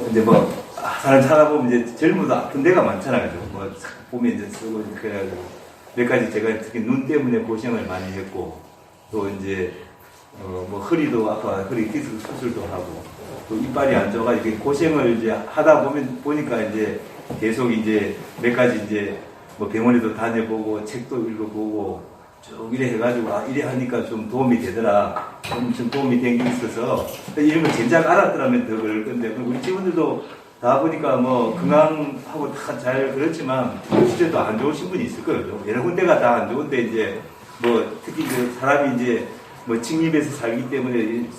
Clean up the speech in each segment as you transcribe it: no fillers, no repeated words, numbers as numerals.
이제 뭐 사람 찾아보면 이제 젊어도 아픈 데가 많잖아요. 뭐 보면 이제 쓰고 그래가지고 몇 가지 제가 특히 눈 때문에 고생을 많이 했고 또 이제 뭐 허리도 아까 허리 디스크 수술도 하고 또 이빨이 안 좋아가지고 이렇게 고생을 이제 하다 보니까 이제 계속 이제 몇 가지 이제 뭐 병원에도 다녀보고 책도 읽어보고 쭉 이래 해가지고 이래 하니까 좀 도움이 되더라. 좀 도움이 된 게 있어서 이런 걸 진작 알았더라면 더 그럴 건데 우리 직원들도 다 보니까 뭐 건강하고 다 잘 그렇지만 실제로 안 좋으신 분이 있을 거예요. 여러 군데가 다 안 좋은데 이제 뭐 특히 그 사람이 이제 뭐 직립에서 살기 때문에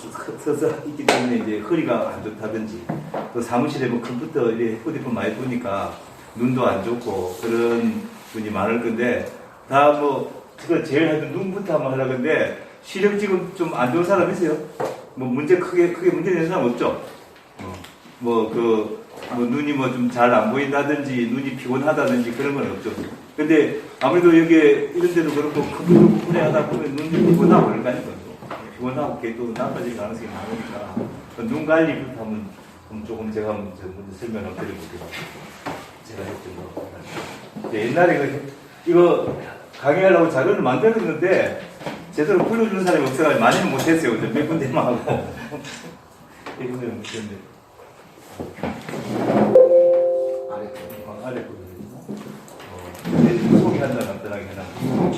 서서 있기 때문에 이제 허리가 안 좋다든지 또 사무실에 뭐 컴퓨터 이렇게 휴대폰 많이 보니까 눈도 안 좋고 그런 분이 많을 건데 다 뭐 그거 제일 하여튼 눈부터 한번 하려고 했는데 시력 지금 좀 안 좋은 사람 있어요? 뭐 문제 크게 문제 되는 사람 없죠? 뭐 눈이 뭐 좀 잘 안 보인다든지 눈이 피곤하다든지 그런 건 없죠. 근데 아무래도 여기 이런 데도 그렇고 컴퓨터 분해하다 보면 눈이 피곤하고 그럴 거 아니에요. 피곤하고 그게 또 나빠질 가능성이 많으니까 눈 관리부터 한번 조금 제가 먼저 설명을 드려볼게요. 제가 했던 거. 옛날에 이거 강의하려고 자료를 만들었는데 제대로 불러주는 사람이 없어가지고 많이는 못했어요. 몇 군데만 하고. 이거는 못했는데. 아래 거거든요. 소개한다 간단하게 해놨고.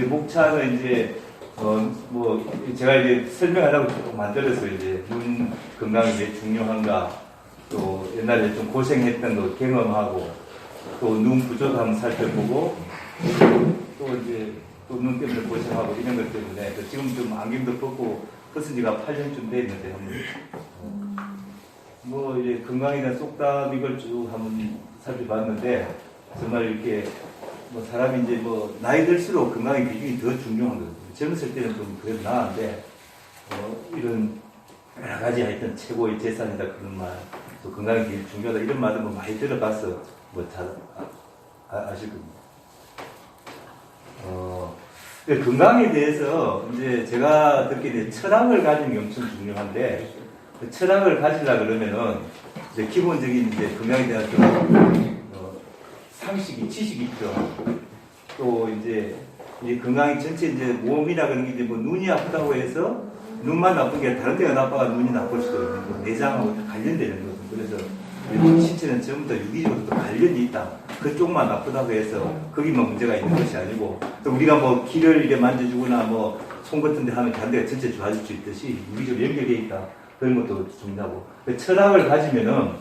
목차는 이제 뭐 제가 이제 설명하려고 조금 만들어서 이제 눈 건강이 왜 중요한가 또 옛날에 좀 고생했던 거 경험하고 또 눈 부조도 한번 살펴보고 또 이제 또 눈 때문에 고생하고 이런 것 때문에 지금 좀 안경도 벗고 벗은 지가 8년쯤 됐는데 뭐 이제 건강이나 속담 이걸 쭉 한번 살펴봤는데 정말 이렇게 뭐 사람이 이제 뭐 나이 들수록 건강의 비중이 더 중요한 거거든요. 젊었을 때는 좀 그래도 나았는데 이런 여러 가지 하여튼 최고의 재산이다 그런 말, 또 건강이 제일 중요하다 이런 말을 뭐 많이 들어봐서 뭐 잘 아실 겁니다. 건강에 대해서 이제 제가 듣기에 철학을 가지는 게 엄청 중요한데 그 철학을 가지려 그러면은 이제 기본적인 이제 건강에 대한 좀 상식이 지식이 필요하고 또 이제 이 건강이 전체 이제 몸이라 그런 게 이제 뭐 눈이 아프다고 해서 눈만 나쁜 게 다른 데가 나빠가 눈이 나쁠 수도 있는 거 내장하고 관련되는 거거든요. 그래서 우리 신체는 전부 다 유기적으로 관련이 있다. 그쪽만 나쁘다고 해서 거기만 문제가 있는 것이 아니고 또 우리가 뭐 귀를 이렇게 만져주거나 뭐 손 같은 데 하면 다른 데가 전체 좋아질 수 있듯이 유기적으로 연결되어 있다. 그런 것도 중요하고 철학을 가지면은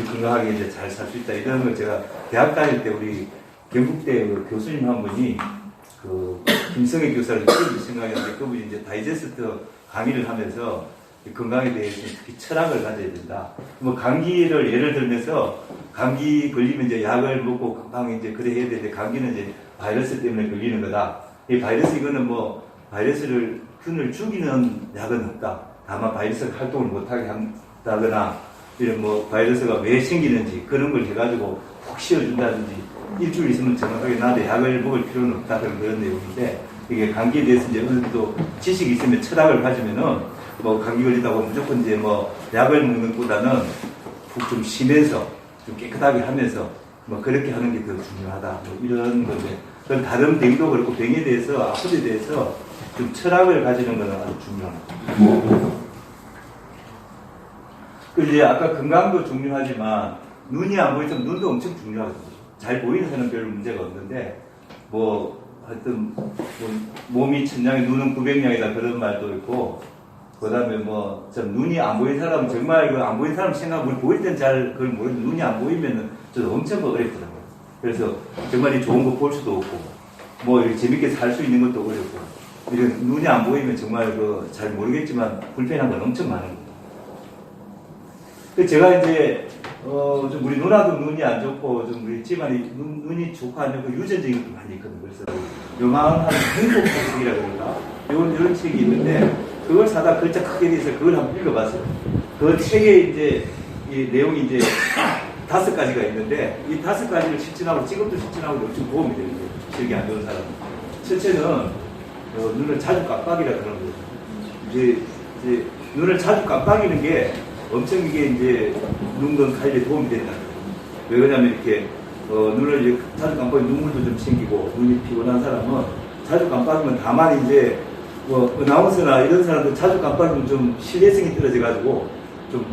건강하게 이제 잘 살 수 있다. 이런 걸 제가 대학 다닐 때 우리 경북대 그 교수님 한 분이 그 김성애 교사를 기억이 생각이 나는데 그분이 이제 다이제스트 강의를 하면서 건강에 대해서 특히 철학을 가져야 된다. 뭐 감기를 예를 들면서 감기 걸리면 이제 약을 먹고 건강에 이제 그래 해야 되는데 감기는 이제 바이러스 때문에 걸리는 거다. 이 바이러스 이거는 뭐 바이러스를 균을 죽이는 약은 없다. 다만 바이러스가 활동을 못하게 한다거나 이런 뭐 바이러스가 왜 생기는지 그런 걸 해가지고 푹 씌워준다든지 일주일 있으면 정확하게 나한테 약을 먹을 필요는 없다 그런 내용인데 이게 감기에 대해서 이제 어느 정도 지식이 있으면 철학을 가지면은 뭐 감기 걸린다고 무조건 이제 뭐 약을 먹는 것보다는 푹 좀 쉬면서 좀 깨끗하게 하면서 뭐 그렇게 하는 게 더 중요하다 뭐 이런 건데 그건 다른 병도 그렇고 병에 대해서 아픔에 대해서 좀 철학을 가지는 것은 아주 중요합니다. 그 이제 아까 건강도 중요하지만 눈이 안 보이면 눈도 엄청 중요하거든요. 잘 보이는 사람은 별 문제가 없는데 뭐 하여튼 뭐 몸이 천냥에 눈은 900냥이다 그런 말도 있고 그다음에 뭐 좀 눈이 안 보이는 사람은 정말 그 안 보이는 사람 생각 우리 보일 땐 잘 그걸 모르는데 눈이 안 보이면은 좀 엄청 어렵더라고요. 그래서 정말 이 좋은 거 볼 수도 없고 뭐 이렇게 재밌게 살 수 있는 것도 어렵고 이런 눈이 안 보이면 정말 그 잘 모르겠지만 불편한 건 엄청 많은 거예요. 제가 이제 좀 우리 누나도 눈이 안 좋고 좀 우리 집안이 눈이 좋고 안 좋고 유전적인 것도 많이 있거든요. 그래서 요만한 행복책이라고 그런가 이런 책이 있는데 그걸 사다 글자 크게 돼서 그걸 한번 읽어봤어요. 그 책에 이제 이 내용이 이제 5가지가 있는데 이 5가지를 실천하고 지금도 실천하고 엄청 도움이 되는 거예요. 시력이 안 좋은 사람은. 첫째는 눈을 자주 깜빡이라 그러는 거예요. 이제 눈을 자주 깜빡이는 게 엄청 이게 이제 눈건 관리에 도움이 된다. 왜 그러냐면 이렇게 눈을 이제 자주 깜빡이면 눈물도 좀 생기고 눈이 피곤한 사람은 자주 깜빡이면 다만 이제 뭐 어나운서나 이런 사람들 자주 깜빡이면 좀 신뢰성이 떨어져가지고 좀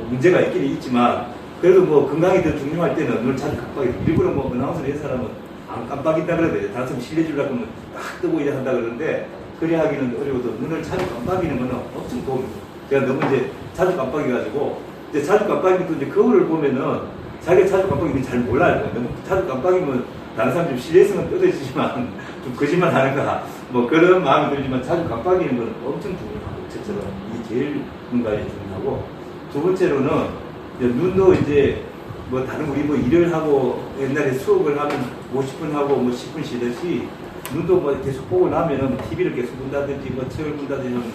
문제가 있긴 있지만 그래도 뭐 건강이 더 중요할 때는 눈을 자주 깜빡이 일부러 뭐 어나운서 이런 사람은 안 깜빡인다 그러는데 다른 사람 신뢰 주려고 하면 딱 뜨고 이래 한다 그러는데 그래 하기는 어려워도 눈을 자주 깜빡이는 거는 엄청 도움이 돼요. 제가 너무 이제 자주 깜빡여가지고 이제 자주 깜빡이면 또 이제 거울을 보면은 자기가 자주 깜빡이면 잘 몰라요. 너무 자주 깜빡이면 다른 사람 좀 신뢰성은 떨어지지만 좀 거짓말 하는가 뭐 그런 마음이 들지만 자주 깜빡이는 건 엄청 중요하고 첫째로 이게 제일 눈 관리 중요하고 두 번째로는 이제 눈도 이제 뭐 다른 우리 뭐 일을 하고 옛날에 수업을 하면 50분 하고 뭐 10분 쉬듯이 눈도 뭐 계속 보고 나면은 TV를 계속 본다든지 뭐 책을 본다든지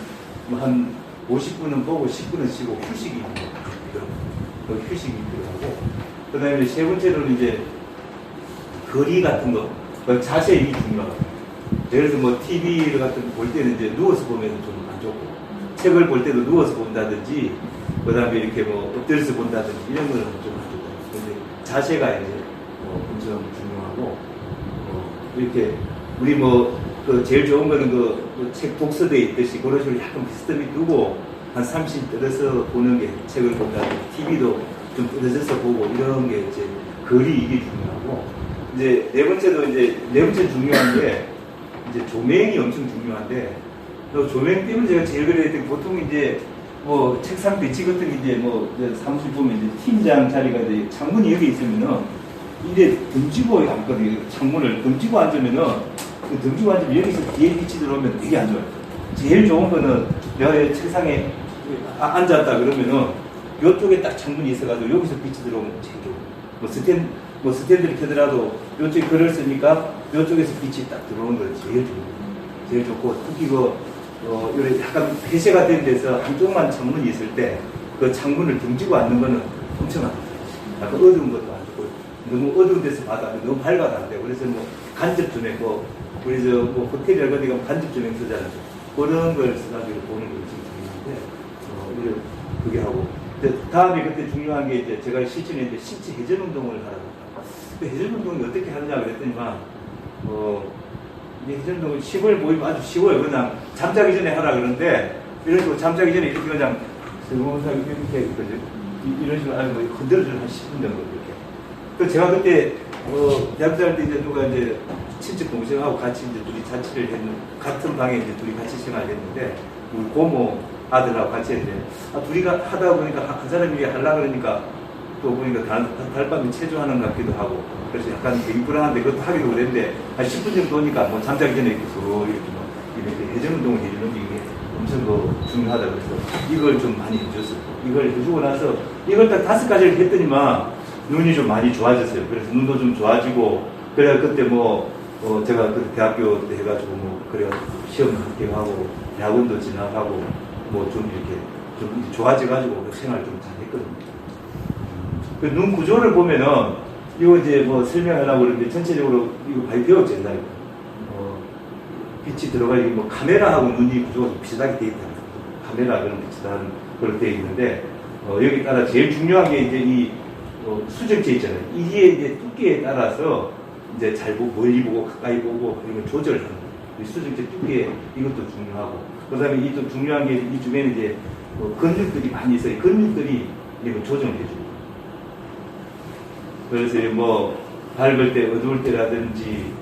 뭐 한 50분은 보고 10분은 쉬고 휴식이 필요하고 휴식이 필요하고 그 다음에 세 번째로는 이제 거리 같은 거 자세 이 중요하고 예를 들어서 뭐 TV 같은 거 볼 때는 이제 누워서 보면 좀 안 좋고 책을 볼 때도 누워서 본다든지 그 다음에 이렇게 뭐 엎드려서 본다든지 이런 거는 좀 안 좋고 근데 자세가 이제 엄청 중요하고 이렇게 우리 그 제일 좋은 거는 그 책 독서대에 있듯이 그런 식으로 약간 비스듬히 두고 한 30 떨어서 보는 게 책을 본다든지 TV도 좀 떨어져서 보고 이런 게 이제 거리 이게 중요하고 이제 네 번째 중요한 게 이제 조명이 엄청 중요한데 조명 때문에 제가 제일 그래야 돼 보통 이제 뭐 책상 배치 같은 게 이제 뭐 사무실 보면 이제 팀장 자리가 이제 창문이 여기 있으면은 이제 등지고 앉거든요. 창문을 등지고 앉으면은 그 등지고 앉으면 여기서 뒤에 빛이 들어오면 되게 안 좋아요. 제일 좋은 거는 내가 책상에 앉았다 그러면은 이쪽에 딱 창문이 있어가지고 여기서 빛이 들어오면 제일 좋아요. 뭐 스탠드를 켜더라도 이쪽에 글을 쓰니까 이쪽에서 빛이 딱 들어오는 거 제일 좋아요. 제일 좋고 특히 이렇게 약간 폐쇄가 된 데서 한쪽만 창문이 있을 때 그 창문을 등지고 앉는 거는 엄청 안 좋아요. 약간 어두운 것도 안 좋고 너무 어두운 데서 봐도 안 돼. 너무 밝아도 안 돼. 그래서 뭐 간접 조명 우리 뭐 호텔 여러 데 가면 간접 조명 쓰잖아요. 그런 걸 써가지고 보는 게 엄청 중요한데 그게 하고 다음에 그때 중요한 게 이제 제가 실천했는데 신체 회전 운동을 하라고. 그 회전 운동이 어떻게 하느냐 그랬더니만 이제 회전 운동은 쉬워요. 모임 아주 쉬워요. 그냥 잠자기 전에 하라 그러는데 이런 식으로 잠자기 전에 이렇게 그냥 이렇게 이런 식으로 하는 거 흔들어주는 한 10분 정도 이렇게. 그 제가 그때 대학교 다닐 때 이제 누가 이제 친척 동생하고 같이 이제 둘이 자취를 했는 같은 방에 이제 둘이 같이 생활을 했는데 우리 고모 아들하고 같이 했는데 둘이 하다 보니까 한 사람이 하려고 그러니까 또 보니까 달밤에 체조하는 것 같기도 하고 그래서 약간 되게 불안한데 그것도 하기도 그랬는데 한 10분 정도 오니까 뭐 잠자기 전에 이렇게 서로 이렇게 회전 운동을 해주는 게 이게 엄청 중요하다 그래서 이걸 좀 많이 해줬어요. 이걸 해주고 나서 이걸 딱 5가지를 했더니만 눈이 좀 많이 좋아졌어요. 그래서 눈도 좀 좋아지고 그래 그때 제가 그 대학교 때 해가지고 그래 시험 합격하고 대학원도 진학하고 좀 이렇게 좀 좋아져가지고 생활을 좀 잘했거든요. 그 눈 구조를 보면은 이거 이제 설명하려고 그러는데 전체적으로 이거 많이 배웠죠 옛날에. 빛이 들어가고 카메라하고 눈이 구조가 좀 비슷하게 돼 있다. 카메라 그런 비슷한 그렇게 돼 있는데 여기 따라 제일 중요한 게 이제 이 수정체 있잖아요. 이게 이제 두께에 따라서 이제 잘 보고 멀리 보고 가까이 보고 이런 걸 조절하는 거예요. 이 수정체 두께 이것도 중요하고 그다음에 이 또 중요한 게 이 주변에 이제 근육들이 많이 있어요. 근육들이 이걸 조정을 해주고 그래서 밝을 때 어두울 때라든지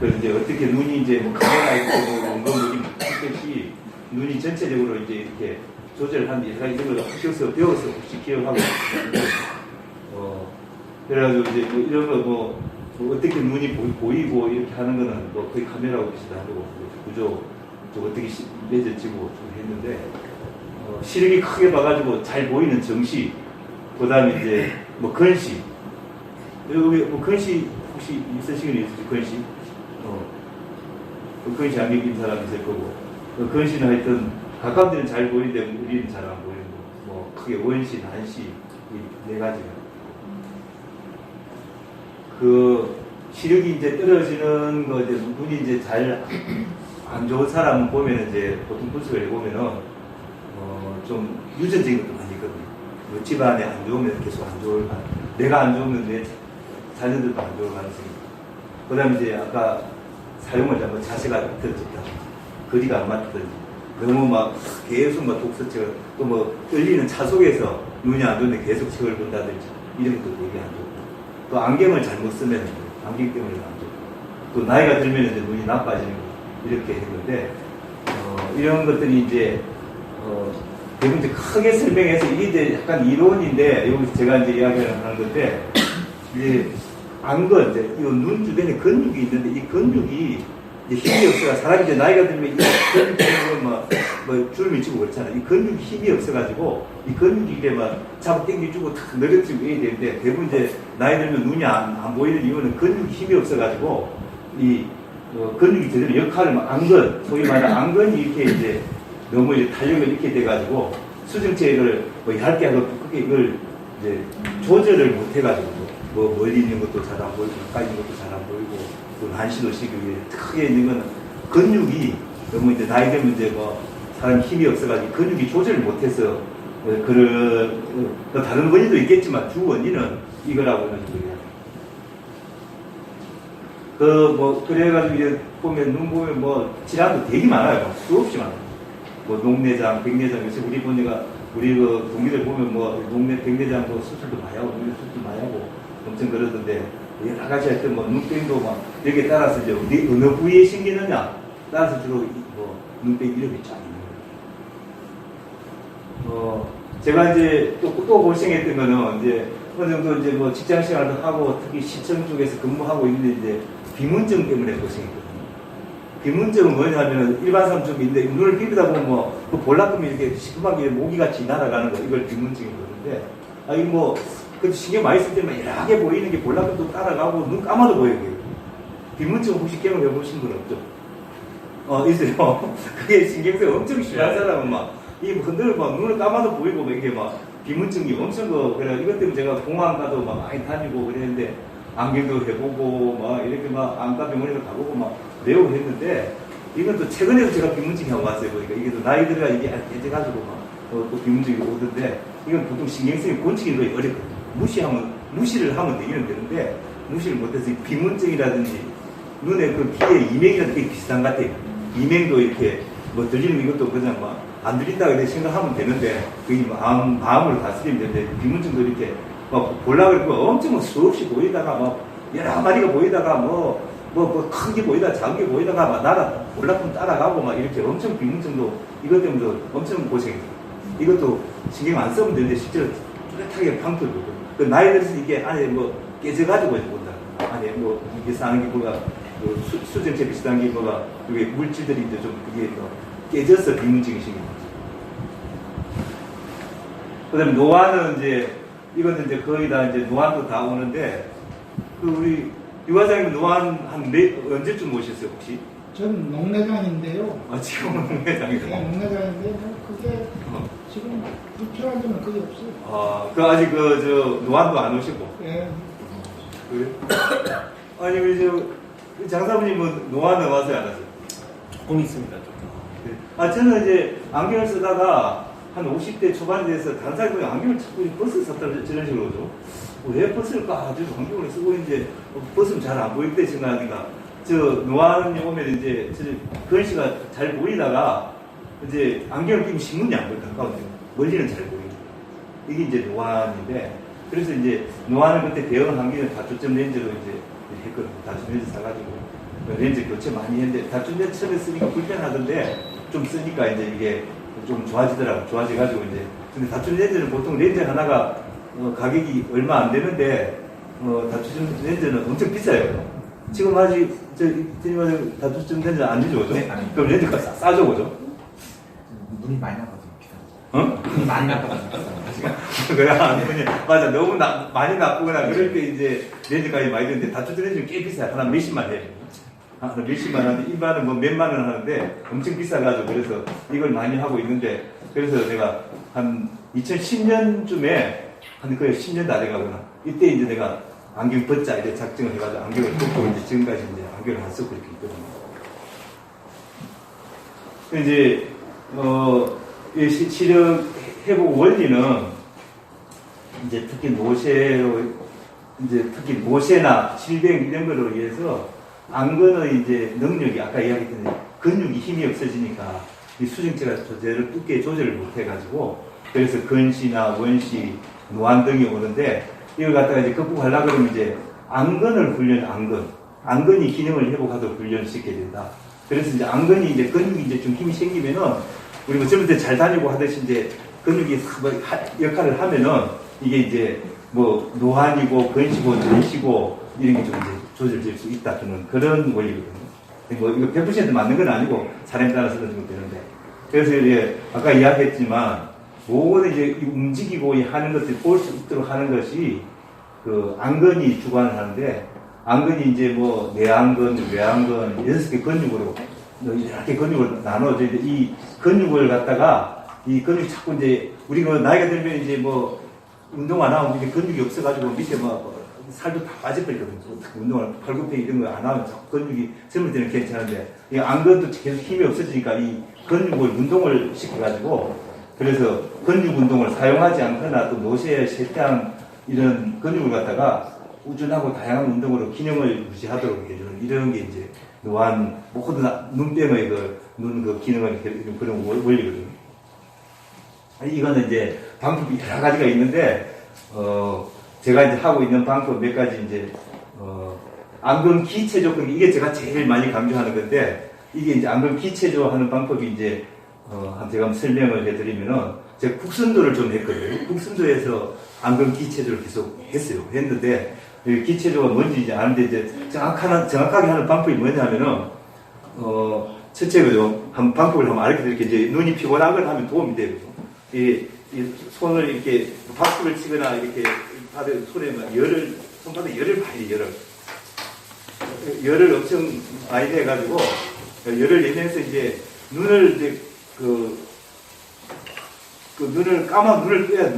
그래서 이제 어떻게 눈이 이제 카메라에 있고 원검물이 있듯이 눈이 전체적으로 이제 이렇게 조절하는데 제가 이런 걸 배워서 혹시 기억하고 그래가지고 이제 이런 거 어떻게 눈이 보이고 이렇게 하는 거는 거의 카메라하고 비슷하고 구조 좀 어떻게 맺어지고 좀 했는데 시력이 크게 봐가지고 잘 보이는 정시 그 다음에 이제 건시 여기 건시 혹시 있으시긴 있으시죠 건시 건시 안경 낀 사람 있을 거고 건시는 하여튼 가까운 데는 잘 보이는데 우리는 잘 안 보이고 크게 원시, 난시 이 4가지가 그 시력이 이제 떨어지는 거 이제 눈이 이제 잘 안 좋은 사람 보면은 이제 보통 분석을 해보면은 좀 유전적인 것도 많이 있거든요. 뭐 집안에 안 좋으면 계속 안 좋을 가능성, 내가 안 좋으면 내 자녀들도 안 좋을 가능성이 있고, 그 다음에 이제 아까 사용을 잘못 자세가 틀어졌다, 거리가 안 맞다든지, 너무 막 계속 막 독서책을, 또 뭐 끌리는 차 속에서 눈이 안 좋은데 계속 책을 본다든지, 이런 것도 되게 안 좋고, 또 안경을 잘못 쓰면 안경 때문에 안 좋고, 또 나이가 들면 이제 눈이 나빠지는 거, 이렇게 했는데, 이런 것들이 이제, 대부분 이제 크게 설명해서 이게 이제 약간 이론인데, 여기서 제가 이제 이야기를 하는 건데, 이제 안건, 이제 이 눈 주변에 근육이 있는데, 이 근육이 이제 힘이 없어가 사람이 이제 나이가 들면 이 근육이 뭐 줄을 치고 그렇잖아요. 이 근육이 힘이 없어가지고, 이 근육이 이게 막 잡아 당겨주고 탁 늘어뜨리고 해야 되는데, 대부분 이제 나이 들면 눈이 안 보이는 이유는 근육이 힘이 없어가지고, 이 근육이 제대로 역할을 안건, 소위 말하는 안건이 이렇게 이제 너무 이제 탄력을 이렇게 돼가지고 수정체를 뭐 얇게 하고 크게 이걸 이제 조절을 못 해가지고 뭐 멀리 있는 것도 잘 안 보이고 가까이 있는 것도 잘 안 보이고 또 난시도 시기 위해 크게 있는 거는 근육이 너무 이제 나이 들면 이제 뭐 사람 힘이 없어가지고 근육이 조절을 못해서 그런 다른 원인도 있겠지만 주 원인은 이거라고 하는 거예요. 그래가지고 이제 보면 눈 보면 뭐 질환도 되게 많아요. 수없이 많아요. 뭐 농내장, 백내장, 요새 우리 보니까 우리 그 동기들 보면 뭐 백내장 뭐 수술도 많이 하고 눈 수술도 많이 하고 엄청 그러던데 여러 가지 할 때 뭐 눈병도 막 여기에 따라서 이제 어느 부위에 생기느냐 따라서 주로 뭐 눈병 이름이 쫙 있는 거예요. 제가 이제 또 고생했던 거는 이제 어느 정도 이제 뭐 직장 생활도 하고 특히 시청 쪽에서 근무하고 있는데 이제 비문증 때문에 고생했거든요. 비문증은 뭐냐면 일반 사람쯤인데 눈을 비비다 보면 뭐 그 볼락금이 이렇게 시큼하게 모기같이 날아가는 거 이걸 비문증이 그러는데 이거 뭐 그 신경 많이 쓸 때만 이렇게 보이는 게 볼락금도 따라가고 눈 감아도 보여요. 비문증 혹시 경험해 보신 분 없죠? 있어요. 그게 신경쓰기 엄청 심한 사람은 막 이 흔들 막 눈을 감아도 보이고 막 이게 막 비문증이 엄청 그래 이것 때문에 제가 공항 가도 막 많이 다니고 그랬는데. 안경도 해보고, 막, 이렇게 막, 안과 병원에도 가보고, 막, 매우 했는데, 이건 또 최근에도 제가 비문증이 하고 왔어요. 보니까. 이게 또 나이 들어가 이게 깨져가지고, 막, 또 비문증이 오던데, 이건 보통 신경쓰기 본칙이 거의 어렵거든요. 무시를 하면 되는데, 무시를 못해서 비문증이라든지, 눈에 그 피에 이명이랑 되게 비슷한 것 같아요. 이명도 이렇게, 뭐, 들리는 이것도 그냥 막, 안 들린다고 이렇게 생각하면 되는데, 그게 마음을 다스리면 되는데, 비문증도 이렇게, 막 볼락을 엄청 수없이 보이다가 뭐 여러 마리가 보이다가 큰 게 보이다가 작은 게 보이다가 막 볼락품 따라가고 막 이렇게 엄청 비문증도 이것 때문에 엄청 고생했어요. 이것도 신경 안 쓰면 되는데 실제로 뚜렷하게 방토를 그 나이 들어서 이게 안에 뭐 깨져가지고 본다. 안에 뭐 이게 싸는 게 뭐가 수정체 비슷한 게 뭐가 그게 물질들이 이제 좀 그게 깨져서 비문증이 생긴 거죠. 그 다음에 노화는 이거는 이제 거의 다 이제 노안도 다 오는데, 우리 유과장님 노안 언제쯤 오셨어요, 혹시? 저는 농내장인데요. 지금은 농내장이죠? 네, 농내장인데, 그게 지금 불필요한 점은 거의 없어요. 아직 노안도 안 오시고? 예. 그래요? 아니, 우리 장사부님은 노안은 와서요, 안 와서요? 조금 있습니다. 저는 이제 안경을 쓰다가 한 50대 초반에 대해서 다른 사람이 안경을 찾고 버스 샀다 저런 식으로 오죠. 왜 버스를 아주 안경을 쓰고 있는데 버스는 잘 안 보일 때 생각하니까 노안이 오면 이제 글씨가 잘 보이다가 이제 안경을 끼면 신문이 안 보여. 가까운데 멀리는 잘 보이고 이게 이제 노안인데 그래서 이제 노안을 그때 대응한 게 다초점 렌즈로 이제 했거든요. 다초점 렌즈 사가지고 렌즈 교체 많이 했는데 다초점 렌즈 처음에 쓰니까 불편하던데 좀 쓰니까 이제 이게 좀 좋아져가지고 이제. 근데 다초점 렌즈는 보통 렌즈 하나가 가격이 얼마 안 되는데 다초점 렌즈는 엄청 비싸요. 지금 아직 다초점 렌즈 안 주죠, 그죠? 네, 아니. 그럼 렌즈가 싸죠, 그죠? 눈이 많이 나거든요. 눈이 많이 나거든요. 그래, 맞아. 너무 많이 나쁘거나 그럴 때 이제 렌즈 가격이 많이 드는데 다초점 렌즈는 꽤 비싸요. 하나 몇십만 해. 몇십만 하는데 일반은 뭐 몇만 원 하는데 엄청 비싸가지고 그래서 이걸 많이 하고 있는데 그래서 제가 한 2010년쯤에 한 거의 10년 다 돼가구나. 이때 이제 내가 안경 벗자 이제 작정을 해가지고 안경을 벗고 이제 지금까지 이제 안경을 안 쓰고 이렇게 있거든요. 이제 시력 회복 원리는 이제 특히 노쇠로 이제 특히 노쇠나 질병 이런 걸로 인해서 안근의 이제 능력이 아까 이야기했던 근육이 힘이 없어지니까 이 수정체가 제대로 두께 조절을 못 해가지고 그래서 근시나 원시, 노안 등이 오는데 이걸 갖다가 이제 극복하려고 그러면 이제 안근을 안근이 기능을 회복하도록 훈련을 시켜야 된다. 그래서 이제 안근이 이제 근육이 이제 좀 힘이 생기면은 우리 뭐 젊을 때 잘 다니고 하듯이 이제 근육이 역할을 하면은 이게 이제 뭐 노안이고 근시고 전시고 이런 게 좀 이제 조절될 수 있다 저는 그런 원리거든요. 뭐 이거 100% 맞는 건 아니고 사람에 따라서는 좀 되는데 그래서 이제 아까 이야기했지만 모든 이제 움직이고 하는 것들 볼 수 있도록 하는 것이 그 안근이 주관을 하는데 안근이 이제 뭐 내안근, 외안근 6개 근육으로 이렇게 근육을 나눠져 있는데 이 근육을 갖다가 이 근육이 자꾸 이제 우리가 나이가 들면 이제 뭐 운동 안 하면 이게 근육이 없어가지고 밑에 막 살도 다 빠져버리거든요. 운동을 팔굽혀 이런 거 안 하면 자꾸 근육이 젊을 때는 괜찮은데 이 안근도 계속 힘이 없어지니까 이 근육을 운동을 시켜가지고 그래서 근육 운동을 사용하지 않거나 또 노쇠, 쇠탕 이런 근육을 갖다가 꾸준하고 다양한 운동으로 기능을 유지하도록 해주는 이런 게 이제 노안 모든 눈병의 눈 기능을 그런 원리거든요. 이거는 이제 방법이 여러 가지가 있는데 제가 이제 하고 있는 방법 몇 가지 이제 안근 기체조 이게 제가 제일 많이 강조하는 건데 이게 이제 안근 기체조 하는 방법이 이제 제가 한번 설명을 해드리면은 제가 국선도를 좀 했거든요. 국선도에서 안근 기체조를 계속 했는데 기체조가 뭔지 이제 아는데 이제 정확하게 하는 방법이 뭐냐면은 첫째 그죠 한 방법을 한번 알려드릴게요. 이제 눈이 피곤하거나 하면 도움이 돼요. 이 손을 이렇게 박수를 치거나 이렇게 다들 손에 손바닥에 열을 봐요. 열을 엄청 많이 내가지고 열을 내면서 이제 눈을 이제 그 눈을 눈을 떠야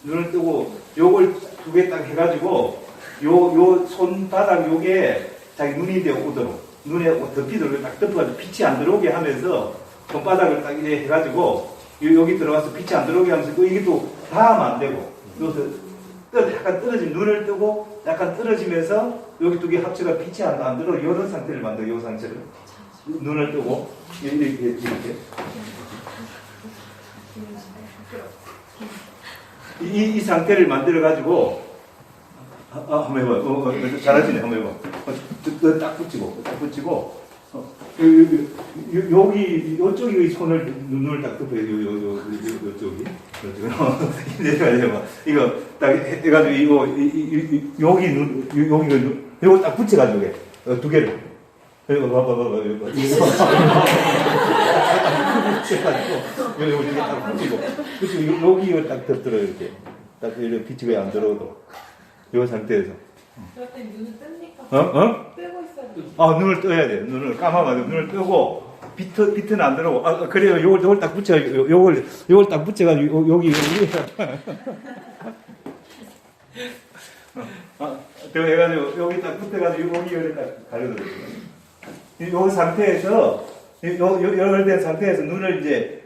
눈을 뜨고 요걸 두 개 딱 해가지고 요 손바닥 요게 자기 눈인데 오도록 눈에 덮이도록 딱 덮어가지고 빛이 안 들어오게 하면서 손바닥을 딱 이렇게 해가지고 여기 들어가서 빛이 안 들어오게 하면서 또 이게 또 닿으면 안 되고 약간 떨어지면 눈을 뜨고 약간 떨어지면서 여기 두 개 합체가 빛이 안 들어오고 이런 상태를 만들어요. 이 상태를 눈을 뜨고 이렇게 이 상태를 만들어 가지고 한번 해봐요. 잘하시네. 한번 해봐. 딱 붙이고 여기 요쪽이 손을 눈을 딱 덮어요. 요쪽이 이거 딱 해가지고 요거 딱 붙여가지고 두 개를 이거 봐봐 이거 붙여가지고 여기 딱 붙이고 여기 딱 덮들어요. 이렇게 딱 이렇게 빛이 왜 안 들어오도록 요 상태에서. 그럴 때 눈을 뜹니까? 뜨고 있어야 돼. 눈을 떠야 돼. 눈을 감아가지고 눈을 뜨고 빛은 안 들어오고. 그래요. 요걸 딱 붙여. 요걸 딱 붙여가지고 여기 더 해가지고 여기 딱 붙여가지고 여기를 딱 가려줘요. 요 상태에서 요럴 된 상태에서 눈을 이제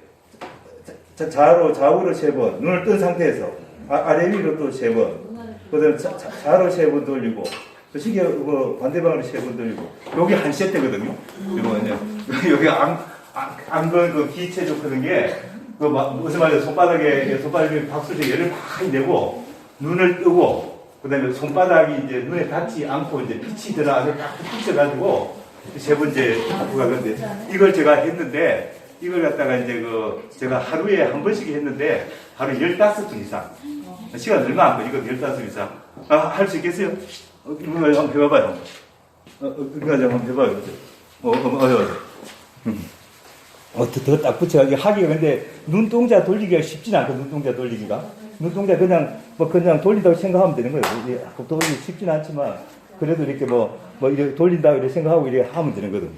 좌우로 3번 눈을 뜬 상태에서 아래 위로 또 3번. 그다음에 좌로 3번 돌리고 또 시계 반대방으로 3번 돌리고 여기 한 세트거든요. 여기 안근 그 기체조 하는 게 무슨 말이야 손바닥에 박수를 열을 많이 내고 눈을 뜨고 그다음에 손바닥이 이제 눈에 닿지 않고 이제 빛이 들어가서 딱 붙여가지고 3번째 하고가 근데 이걸 제가 했는데 이걸 갖다가 이제 제가 하루에 한 번씩 했는데 하루 15분 이상 시간 얼마 안 걸리고 15분 이상 할 수 있겠어요? 이거 한번 해봐봐요. 이거 한번 해봐요. 더 딱 붙여가지고 하기가 근데 눈동자 돌리기가 쉽진 않고 눈동자 그냥 돌린다고 생각하면 되는 거예요. 돌리기 쉽진 않지만 그래도 이렇게 이렇게 돌린다고 이렇게 생각하고 이렇게 하면 되는 거거든요.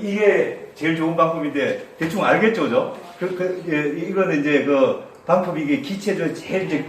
이게 제일 좋은 방법인데 대충 알겠죠, 죠? 이거는 이제 방법이 이게 기체적 제일 이제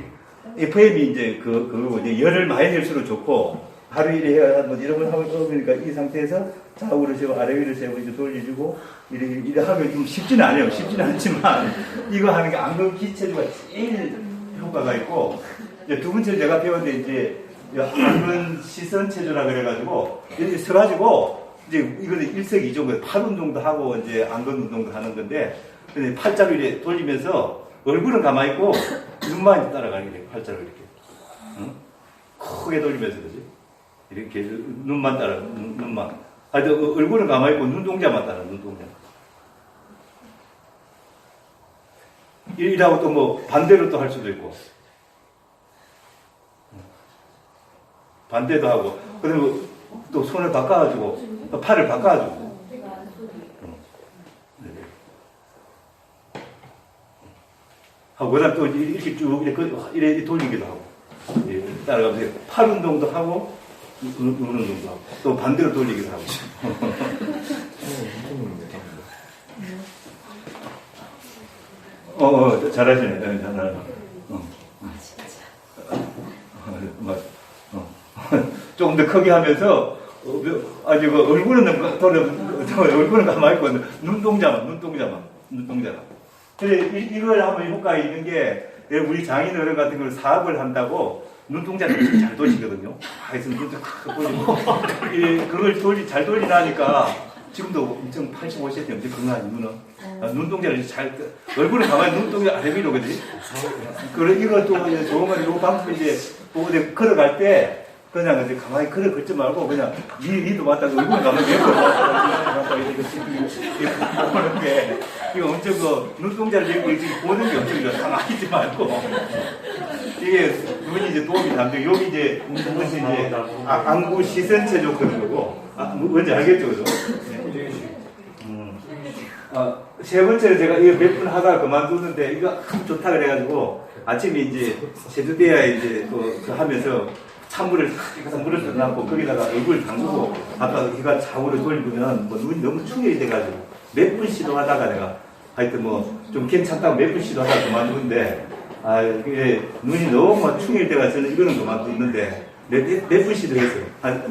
FM이 이제 그거고 이제 열을 많이 낼수록 좋고 하루 일에 해야 뭐 이런 걸 하면 그러니까 이 상태에서 좌우로 세고 아래 위로 세고 이제 돌려주고 이래 하면 좀 쉽지는 않아요. 쉽지는 않지만 이거 하는 게 안근 기체조가 제일 효과가 있고 이제 두 번째로 제가 배웠는데 이제 안근 시선 체조라 그래가지고 이렇게 서가지고 이제 이거는 일석이조 팔 운동도 하고 이제 안근 운동도 하는 건데 팔자로 이렇게 돌리면서 얼굴은 가만히 있고 눈만 따라가는 게 팔자로 이렇게 크게 돌리면서 그지 이렇게 눈만 따라 눈만 얼굴은 가만히 있고 눈동자만 따라 눈동자 이라고 또 뭐 반대로 또 할 수도 있고 반대도 하고 그리고 또 손을 바꿔가지고 또 팔을 바꿔가지고 하고 그다음 또 이렇게 쭉 이렇게 돌리기도 하고 따라가면서 팔 운동도 하고 눈 운동도 하고 또 반대로 돌리기도 하고 잘하시네. 잘하네. 조금 더 크게 하면서 아주 얼굴은 얼굴은 가만히 있고 눈동자만. 그래 이걸 하면 효과가 있는 게 우리 장인 어른 같은 걸 사업을 한다고 눈동자를 잘 돌리거든요. 그래서 눈도 크게 돌리고 그걸 잘 돌리나니까 지금도 엄청 85세 때 엄청 건강하지 눈은 눈동자를 잘 얼굴은 가만히 눈동자 아래 위로 그지. 그래 이것도 좋은 건 이 방법 이제 보고 걸어갈 때 그냥 이제 가만히 걷지 말고 그냥 니도 맞다고 얼굴 가만히 왼쪽 맞다고 이거 보는 게 이거 엄청 눈동자를 이렇게 보는 게 엄청 좋아. 가만히 있지 말고 이게 눈이 이제 도움이 담겨. 여기 이제 무슨 이제 안구 시선 체조 그런 거고 뭔지 알겠죠, 그죠? 세 번째로 제가 이거 몇 분 하다가 그만두는데 이거 참 좋다 그래가지고 아침에 이제 제주대야 이제 또 하면서 찬물을 탁 물을 넣어놓고 거기다가 얼굴 담그고 아까 이가 좌우로 돌리면 뭐 눈이 너무 충혈이 돼가지고 몇 분 시도하다가 내가 하여튼 뭐 좀 괜찮다고 몇 분 시도하다가 그만두는데 이게 눈이 너무 충혈이 돼가지고 저는 이거는 그만두는데 몇 분 시도했어요. 한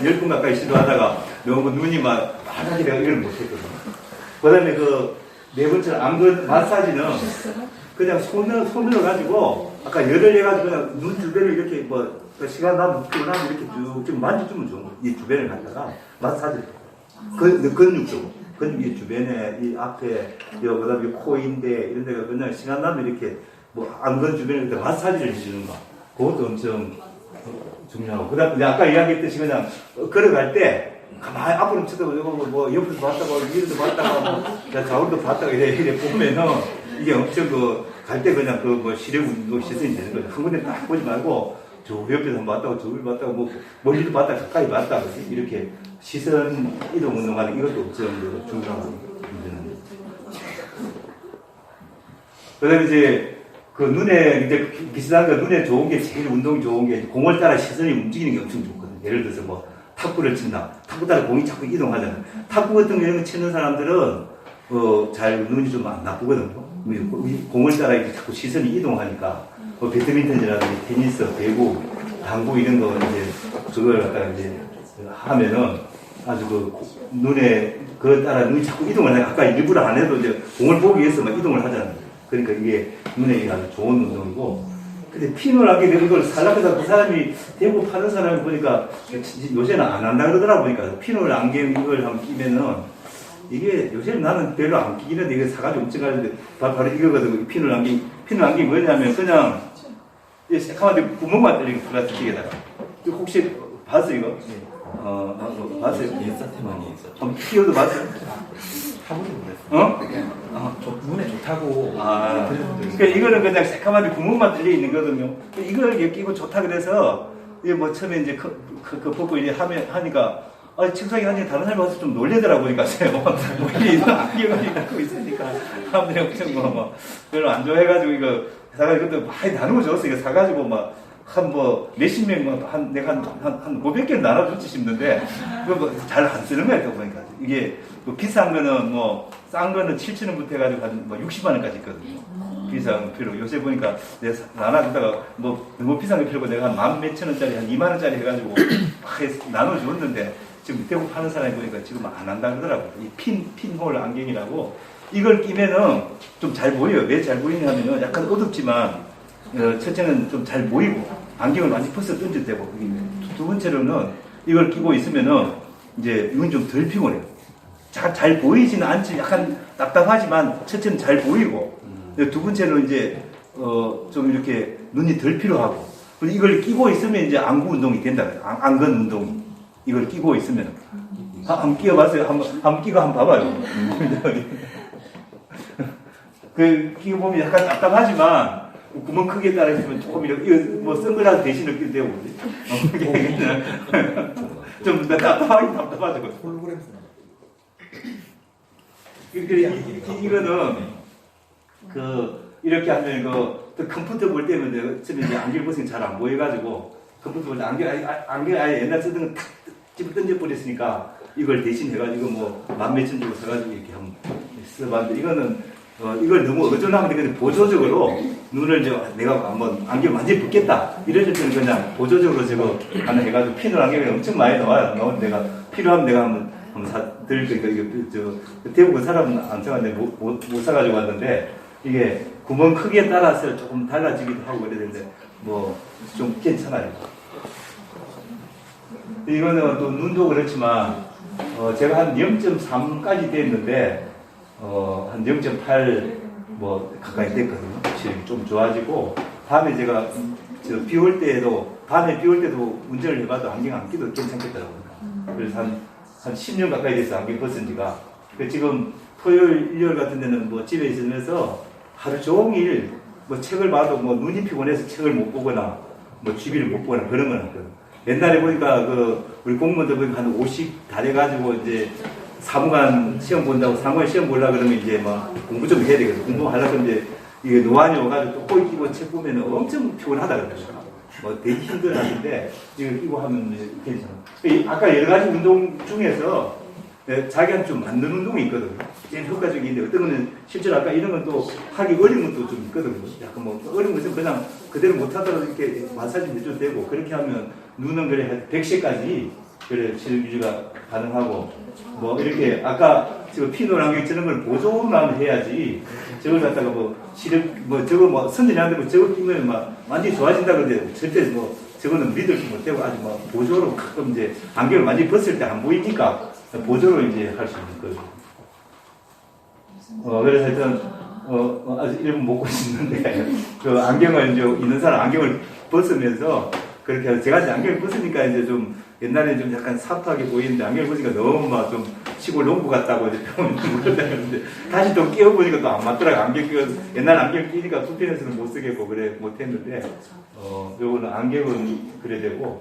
10분 가까이 시도하다가 너무 눈이 막 하나씩 내가 이걸 못했거든요. 그 다음에 네 번째로 안근 마사지는 그냥 손으로 가지고 아까 열을 내가지고 그냥 눈 주변을 이렇게 시간 나면 이렇게 쭉 만져주면 좋은 거예요. 이 주변을 갖다가 마사지를 근육적으로 근육 주변에 이 앞에 그다음에 코인대 이런 데가 그냥 시간 나면 이렇게 안근 주변에 마사지를 해주는 거 그것도 엄청 중요하고 그다음에 아까 이야기했듯이 그냥 걸어갈 때 가만히 앞으로 쳐다보고 옆에서 봤다가 위에서 봤다가 좌우로도 봤다가 이래 보면은 이게 엄청 갈 때 그냥 시력 운동 시선이 되는 거죠. 한 군데 딱 보지 말고 저 옆에서 한번 봤다가 저 위를 봤다가 멀리도 봤다가 가까이 봤다가 이렇게 시선 이동 운동하는 이것도 엄청 중요한 문제는. 그다음에 이제 눈에 이제 비슷한 거 눈에 좋은 게 제일 운동이 좋은 게 공을 따라 시선이 움직이는 게 엄청 좋거든요. 예를 들어서 탁구를 친다. 탁구 따라 공이 자꾸 이동하잖아요. 탁구 같은 거 이런 거 치는 사람들은 잘 눈이 좀 안 나쁘거든요. 공을 따라 이렇게 자꾸 시선이 이동하니까 배드민턴이라든지 테니스, 배구, 당구 이런 거 이제 그걸 갖다가 이제 하면은 아주 눈에 그걸 따라 눈이 자꾸 이동을 해요. 아까 일부러 안 해도 이제 공을 보기 위해서 막 이동을 하잖아요. 그러니까 이게 눈에 아주 좋은 운동이고. 근데 피노를 하게 되는 걸 살락해서 그 사람이 대부분 파는 사람을 보니까 요새는 안 한다 그러더라 보니까 피노를 안경을 한번 끼면은 이게 요새는 나는 별로 안 끼는데 이거 사가지고 엄청 가는데 바로 이거거든. 피노 안경이 뭐냐면 그냥 새카만데 구멍만 뚫린 플라스틱에다가 혹시 봤어 이거? 봤어요? 인스타템만이 있어. 한번 키워도 봤어요? 사보지 못했어. 눈에 좋다고. 그러니까 이거는 그냥 새카만데 구멍만 뚫려 있는 거거든요. 이걸 끼고 좋다 그래서 이게 처음에 이제 벗고 이제 하니까 책상에 하니 다른 사람이 와서 좀 놀래더라고 보니까 이거 안경을 갖고 있으니까 사람들이 엄청 별로 안 좋아해가지고 이거 사가지고 그때 많이 나누어 줬어. 이거 사가지고 몇십 명, 내가 한 500개를 나눠줬지 싶는데, 그거 잘 안 쓰는 거야, 또 보니까. 이게, 비싼 거는 싼 거는 7,000원부터 해가지고 한 60만원까지 있거든요. 비싼 필요. 요새 보니까 내가 나눠주다가 뭐 너무 비싼 게 필요고 내가 한 10,000원짜리 한 2만원짜리 해가지고 막 나눠줬는데 지금 대구 파는 사람이 보니까 지금 안 한다 그러더라고요. 이 핀홀 안경이라고 이걸 끼면은 좀 잘 보여요. 왜 잘 보이냐면은 약간 어둡지만 첫째는 좀 잘 보이고 안경을 완전히 벗어 던져도 되고 두 번째로는 이걸 끼고 있으면은 이제 이건 좀 덜 피곤해요. 잘 보이지는 않지 약간 답답하지만 첫째는 잘 보이고 두 번째로 이제 좀 이렇게 눈이 덜 필요하고 그리고 이걸 끼고 있으면 이제 안구 운동이 된다 그래요. 안근 운동이 이걸 끼고 있으면 한번 끼워봤어요. 한번 끼고 한번 봐봐요. 그 끼고 보면 약간 답답하지만 구멍 크기에 따라 있으면 조금 이렇게 뭐 선글라스 대신에 끼도 되고 좀 답답하긴 답답하죠. 홀로그램 이거는 이렇게 하면 그 컴퓨터 볼 때는 처음에 이제 안경 벗으니 잘 안 보여가지고 컴퓨터 볼 때 안경 아예 옛날 쓰던 거 탁 집어 던져 버렸으니까 이걸 대신 해가지고 뭐 10,000원 주고 사가지고 이렇게 한번 써봤는데 이거는 이걸 너무 의존하면 되는데 보조적으로 눈을 내가 한번 안경 완전히 벗겠다 이럴 때는 그냥 보조적으로 저거 하나 해가지고 핀을 안경이 엄청 많이 나와요. 내가 필요하면 내가 한번 사드릴 거니까 이게 대부분 사람은 안 사가는데 못 사가지고 왔는데 이게 구멍 크기에 따라서 조금 달라지기도 하고 그래야 되는데 뭐 좀 괜찮아요. 이거는 또 눈도 그렇지만 제가 한 0.3까지 됐는데 한 0.8 뭐 가까이 됐거든요. 지금 좀 좋아지고 밤에 제가 비 올 때도 밤에 비 올 때도 운전을 해봐도 안경 안 끼도 괜찮겠더라고요. 그래서 한 10년 가까이 돼서 안경 벗은 지가 지금 토요일 일요일 같은 데는 뭐 집에 있으면서 하루 종일 뭐 책을 봐도 뭐 눈이 피곤해서 책을 못 보거나 뭐 GB를 못 보거나 그런 건 없거든요. 옛날에 보니까 우리 공무원들 보니까 한 50 다 돼가지고 이제 사무관 시험 본다고 사무관 시험 보려고 그러면 이제 막 공부 좀 해야 되거든요. 공부하려고 이제 이게 노안이 오가지고 또 꼬이 끼고 책 보면 엄청 피곤하다 그러더라고요. 뭐 되게 힘들어 하는데 이거 끼고 하면 괜찮아. 아까 여러 가지 운동 중에서 자기한테 좀 맞는 운동이 있거든요. 제일 효과적인데 어떤 거는 실제로 아까 이런 건 또 하기 어려운 것도 좀 있거든요. 약간 뭐 어려운 것은 그냥 그대로 못하더라도 이렇게 마사지 해줘도 되고 그렇게 하면 눈은 그래 한 100세까지 그래 시력 유지가 가능하고 뭐 이렇게 아까 지금 피노 안경 쓰는 걸 보조만 해야지 저걸 갖다가 뭐 시력 뭐 저거 뭐 선전이 안 되고 저거 끼면 막 완전히 좋아진다 그러는데 절대 뭐 저거는 믿을 수 못되고 아주 뭐 보조로 가끔 이제 안경을 완전히 벗을 때 안 보이니까 보조로 이제 할 수 있는 거죠. 그래서 하여튼 아직 1분 먹고 싶는데 그 안경을 이제 있는 사람 안경을 벗으면서 그렇게 해서 제가 이제 안경을 벗으니까 이제 좀 옛날에 좀 약간 사투하게 보이는데 안경을 벗으니까 너무 막 좀 시골 농부 같다고 이제 병원에 물었다는데 다시 또 끼워보니까 또 안 맞더라고. 안경 끼고 옛날 안경 끼니까 불편해서는 못 쓰겠고 그래 못했는데 요거는 안경은 그래 되고